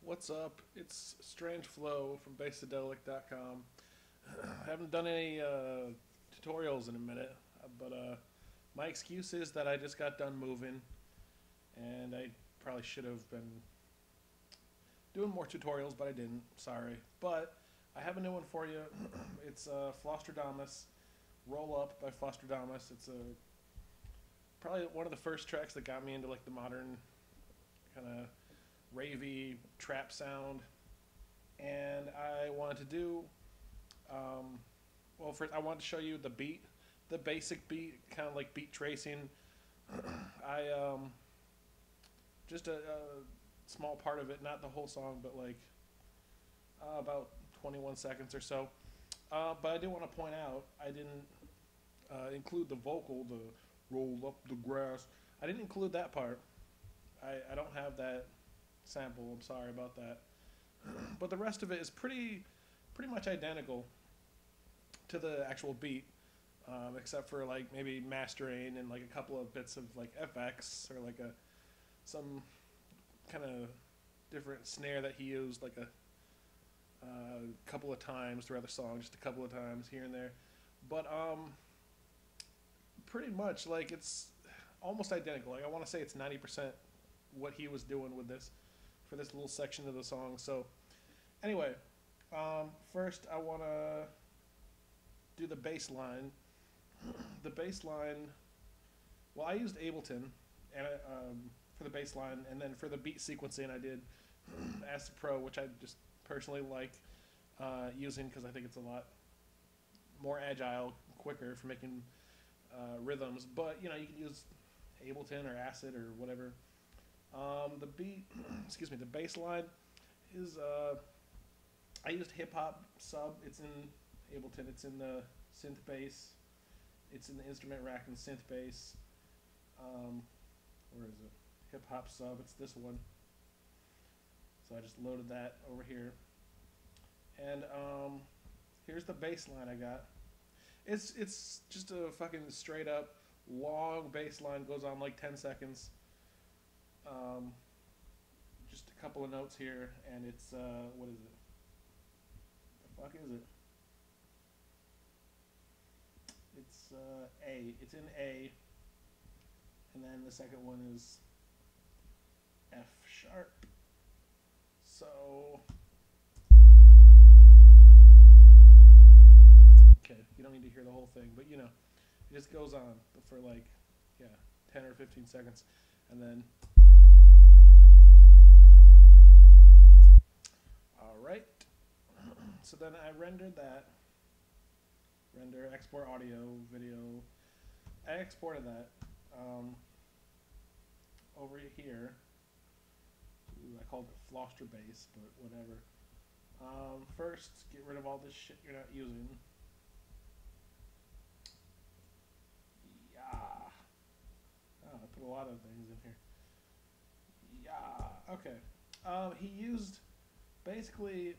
What's up? It's Strange Flow from Bassadelic.com. I haven't done any tutorials in a minute, but my excuse is that I just got done moving, and I probably should have been doing more tutorials, but I didn't. Sorry. But I have a new one for you. It's Flosstradamus, Roll Up by Flosstradamus. It's probably one of the first tracks that got me into like the modern kind of ravey trap sound, and I wanted to do well, first I wanted to show you the beat, the basic beat, kind of like beat tracing. I just a small part of it, not the whole song, but like about 21 seconds or so. But I do want to point out I didn't include the vocal, the roll up the grass. I didn't include that part. I don't have that sample. I'm sorry about that. But the rest of it is pretty much identical to the actual beat, except for like maybe mastering and like a couple of bits of like FX or like some kind of different snare that he used like a couple of times throughout the song, just a couple of times here and there. But pretty much like it's almost identical. Like I want to say it's 90% what he was doing with this for this little section of the song. So anyway, first I want to do the bass line. The bass line, well, I used Ableton and for the bass line, and then for the beat sequencing I did Acid Pro, which I just personally like using because I think it's a lot more agile, quicker for making rhythms. But you know, you can use Ableton or Acid or whatever. The beat, excuse me, the bass line is I used hip hop sub. It's in Ableton. It's in the synth bass. It's in the instrument rack and synth bass. Where is it? Hip hop sub. It's this one. So I just loaded that over here. And here's the bass line I got. It's just a fucking straight up long bass line. Goes on like 10 seconds. Just a couple of notes here, and it's what is it? The fuck is it? It's A. It's in A, and then the second one is F sharp. So okay, you don't need to hear the whole thing, but you know, it just goes on for like 10 or 15 seconds, and then. Alright, so then I rendered that, export audio, video, I exported that over here to, I called it Flosstradamus, but whatever. First, get rid of all this shit you're not using. Yeah. Oh, I put a lot of things in here. Yeah, okay. He used... Basically,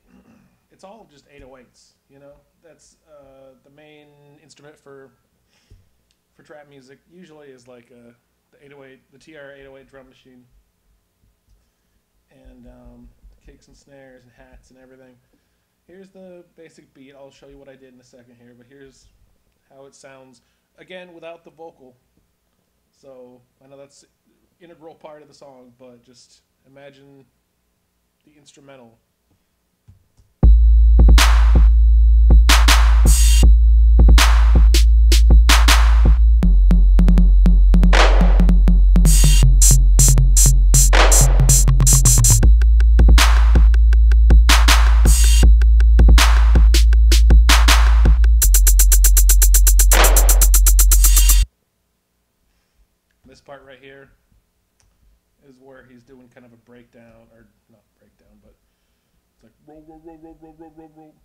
it's all just 808s, you know? That's the main instrument for trap music. Usually is like the 808, the TR-808 drum machine. And the kicks and snares and hats and everything. Here's the basic beat. I'll show you what I did in a second here, but here's how it sounds, again, without the vocal. So, I know that's an integral part of the song, but just imagine the instrumental. This part right here is where he's doing kind of a breakdown, or not breakdown, but it's like roll, roll, roll, roll, roll, roll, roll, roll,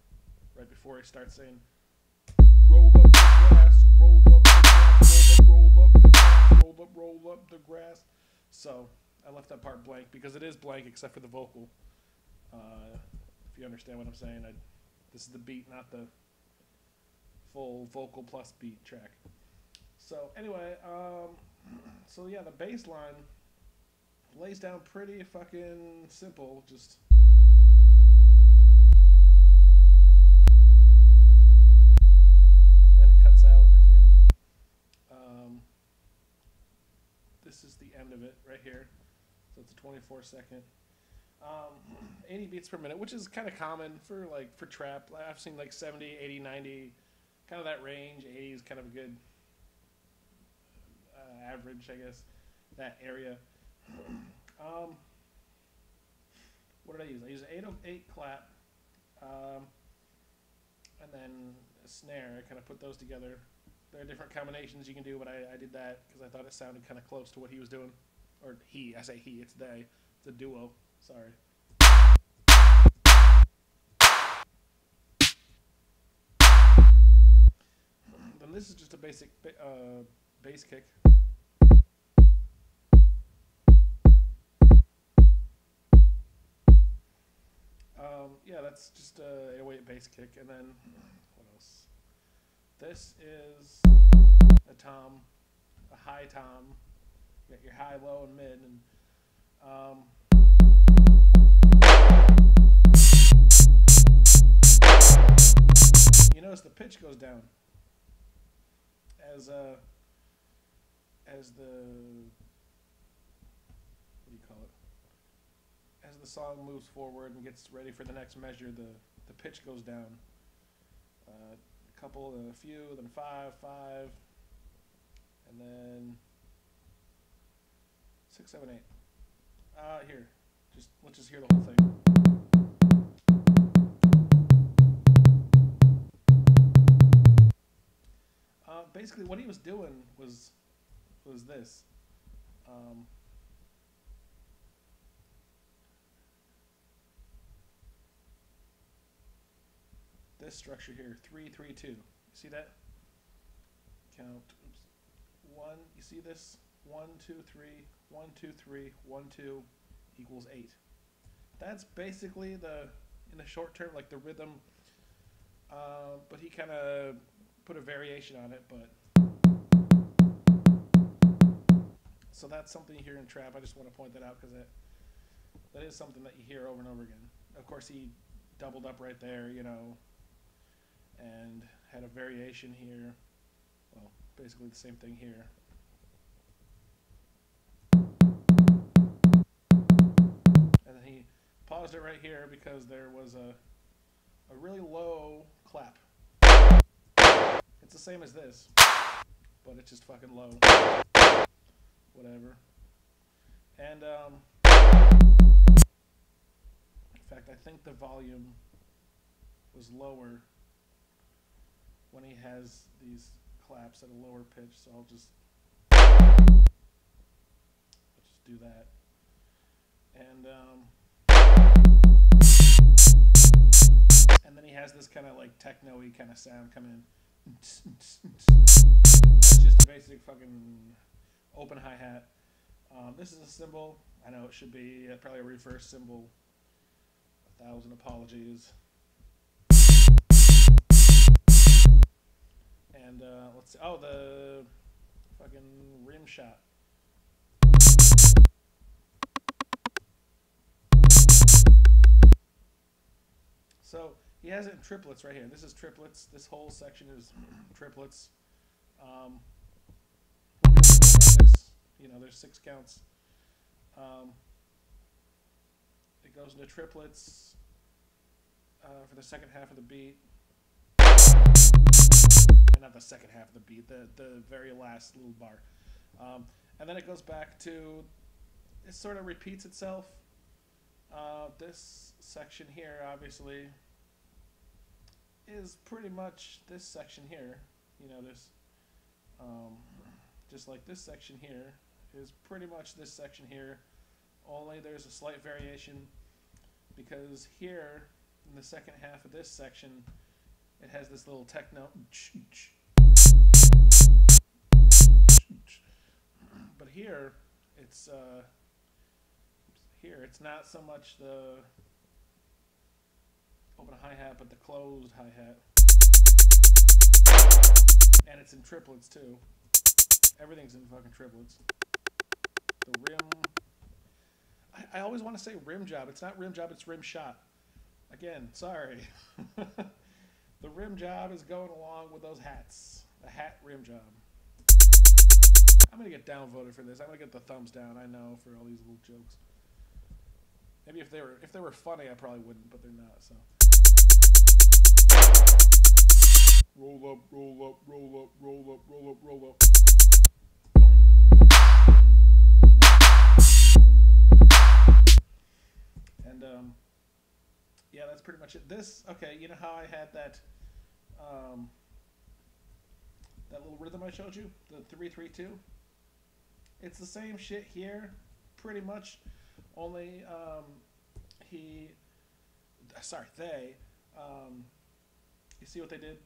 right before he starts saying roll up the grass, roll up the grass, roll up the grass, roll up the grass. So I left that part blank because it is blank except for the vocal. If you understand what I'm saying, this is the beat, not the full vocal plus beat track. So anyway, so yeah, the bass line lays down pretty fucking simple. Just this is the end of it right here. So it's a 24-second. 80 beats per minute, which is kind of common for trap. I've seen like 70, 80, 90, kind of that range. 80 is kind of a good average, I guess, that area. What did I use? I used an 808 clap, and then a snare. I kind of put those together. There are different combinations you can do, but I did that because I thought it sounded kind of close to what he was doing. Or he, I say he, it's they. It's a duo. Sorry. Then this is just a basic bass kick. Yeah, that's just a 808 bass kick. And then, what else? This is a tom, a high tom. You got your high, low, and mid. And you notice the pitch goes down as the what do you call it? As the song moves forward and gets ready for the next measure, the pitch goes down. A couple, then a few, then 5, 5, and then 6, 7, 8. Here, let's just hear the whole thing. Basically, what he was doing was this. This structure here, 3, 3, 2. You see that? Count. Oops. 1. You see this? 1, 2, 3. 1, 2, 3. 1, 2 equals 8. That's basically in the short term, like the rhythm. But he kind of put a variation on it. But so that's something you hear in trap. I just want to point that out because that is something that you hear over and over again. Of course, he doubled up right there, you know, and had a variation here. Well, basically the same thing here. And then he paused it right here because there was a really low clap. It's the same as this, but it's just fucking low. Whatever. And in fact, I think the volume was lower when he has these claps at a lower pitch, so I'll just do that. And then he has this kind of like techno-y kind of sound come in. That's just a basic fucking open hi-hat. This is a cymbal. I know it should be probably a reverse cymbal. 1,000 apologies. And let's see. Oh, the fucking rim shot. So he has it in triplets right here. This is triplets. This whole section is triplets. You know, there's 6 counts. It goes into triplets for the second half of the beat. And not the second half of the beat, the very last little bar. And then it goes back to, it sort of repeats itself. This section here, obviously, is pretty much this section here. You know, this, just like this section here is pretty much this section here, only there's a slight variation because here in the second half of this section it has this little techno, but here it's not so much the open hi-hat but the closed hi-hat, and it's in triplets too. Everything's in fucking triplets. The rim, I always want to say rim job. It's not rim job, it's rim shot. Again, sorry. The rim job is going along with those hats. The hat rim job. I'm gonna get downvoted for this. I'm gonna get the thumbs down. I know, for all these little jokes. Maybe if they were funny, I probably wouldn't, but they're not. So roll up, roll up, roll up, roll up, roll up, roll up. And yeah, that's pretty much it. This, okay, you know how I had that that little rhythm I showed you, the 3-3-2. It's the same shit here, pretty much. Only they. You see what they did?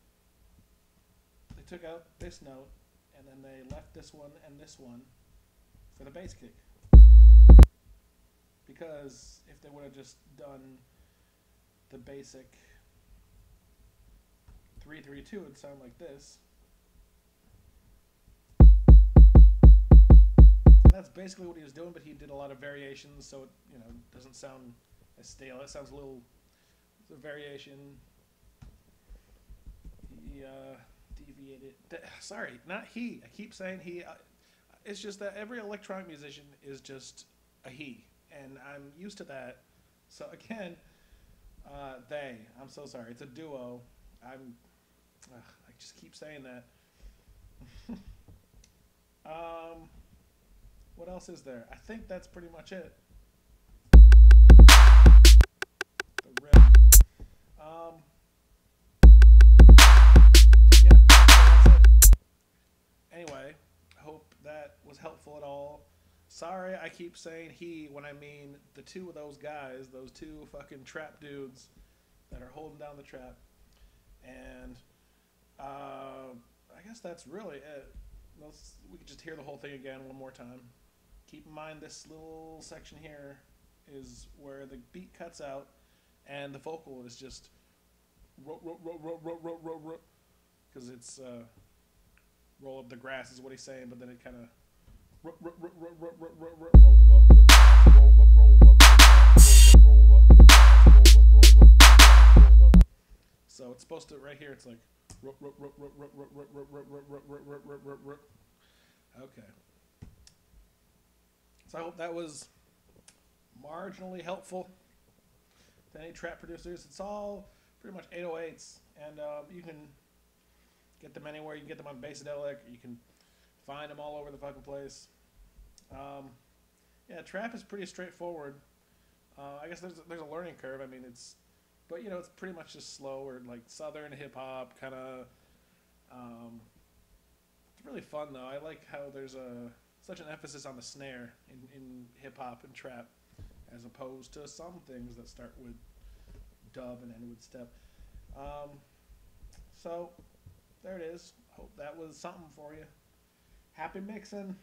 They took out this note, and then they left this one and this one for the bass kick. Because if they would have just done the basic 3-3-2, it'd sound like this. And that's basically what he was doing, but he did a lot of variations, so it, you know, doesn't sound as stale. It sounds a little, it's a variation. He deviated. Sorry, not he. I keep saying he. It's just that every electronic musician is just a he, and I'm used to that. So again, they. I'm so sorry. It's a duo. I just keep saying that. What else is there? I think that's pretty much it. The rim. Yeah, that's it. Anyway, hope that was helpful at all. Sorry, I keep saying he when I mean the two of those guys, those two fucking trap dudes that are holding down the trap. And I guess that's really it. We could just hear the whole thing again one more time. Keep in mind this little section here is where the beat cuts out and the vocal is just because it's roll up the grass is what he's saying, but then it kind of roll up the grass, roll up, roll up, roll up the grass, roll up. So it's supposed to right here. It's like okay. So I hope that was marginally helpful to any trap producers. It's all pretty much 808s, and you can get them anywhere. You can get them on Bassadelic. You can find them all over the fucking place. Yeah, trap is pretty straightforward. I guess there's a learning curve. I mean, but you know, it's pretty much just slow or like southern hip hop kind of. It's really fun though. I like how there's such an emphasis on the snare in hip hop and trap, as opposed to some things that start with dub and end with step. So there it is. Hope that was something for you. Happy mixing.